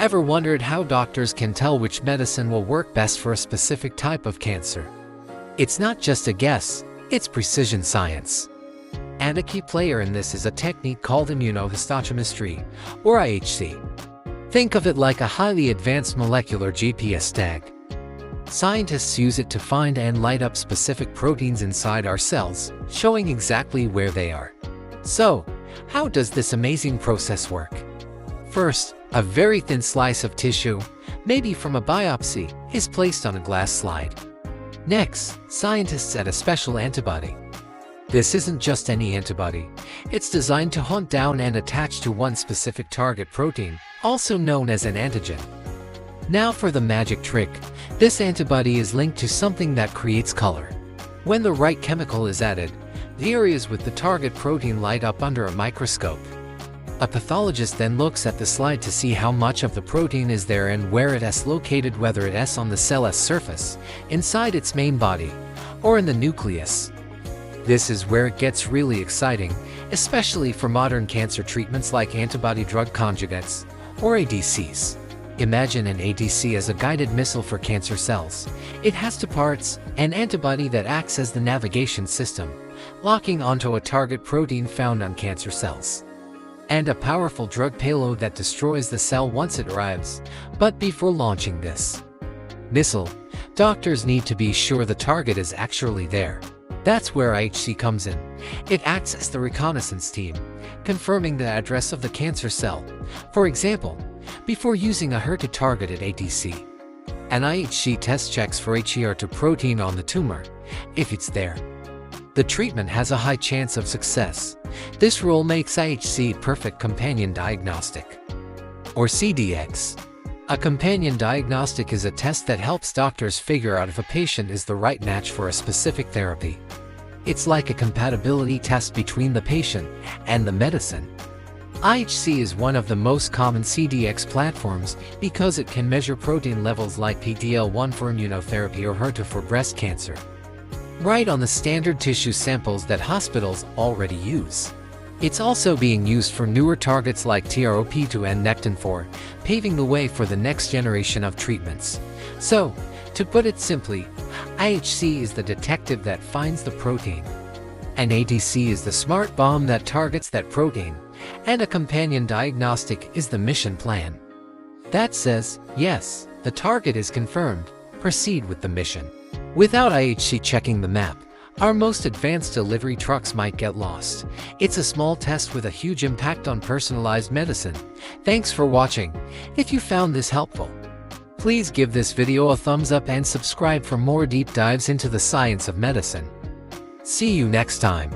Ever wondered how doctors can tell which medicine will work best for a specific type of cancer? It's not just a guess, it's precision science. And a key player in this is a technique called immunohistochemistry, or IHC. Think of it like a highly advanced molecular GPS tag. Scientists use it to find and light up specific proteins inside our cells, showing exactly where they are. So, how does this amazing process work? First, a very thin slice of tissue, maybe from a biopsy, is placed on a glass slide. Next, scientists add a special antibody. This isn't just any antibody. It's designed to hunt down and attach to one specific target protein, also known as an antigen. Now for the magic trick. This antibody is linked to something that creates color. When the right chemical is added, the areas with the target protein light up under a microscope. A pathologist then looks at the slide to see how much of the protein is there and where it is located, whether it is on the cell's surface, inside its main body, or in the nucleus. This is where it gets really exciting, especially for modern cancer treatments like antibody-drug conjugates, or ADCs. Imagine an ADC as a guided missile for cancer cells. It has two parts: an antibody that acts as the navigation system, locking onto a target protein found on cancer cells, and a powerful drug payload that destroys the cell once it arrives. But before launching this missile, doctors need to be sure the target is actually there. That's where IHC comes in. It acts as the reconnaissance team, confirming the address of the cancer cell. For example, before using a HER2-targeted ADC, an IHC test checks for HER2 protein on the tumor. If it's there, the treatment has a high chance of success. This rule makes IHC perfect companion diagnostic, or CDX. A companion diagnostic is a test that helps doctors figure out if a patient is the right match for a specific therapy. It's like a compatibility test between the patient and the medicine. IHC is one of the most common CDX platforms because it can measure protein levels like PD-L1 for immunotherapy or HER2 for breast cancer, right on the standard tissue samples that hospitals already use. It's also being used for newer targets like TROP2 and Nectin-4, paving the way for the next generation of treatments. So, to put it simply, IHC is the detective that finds the protein, an ADC is the smart bomb that targets that protein, and a companion diagnostic is the mission plan that says, yes, the target is confirmed, proceed with the mission. Without IHC checking the map, our most advanced delivery trucks might get lost. It's a small test with a huge impact on personalized medicine. Thanks for watching. If you found this helpful, please give this video a thumbs up and subscribe for more deep dives into the science of medicine. See you next time.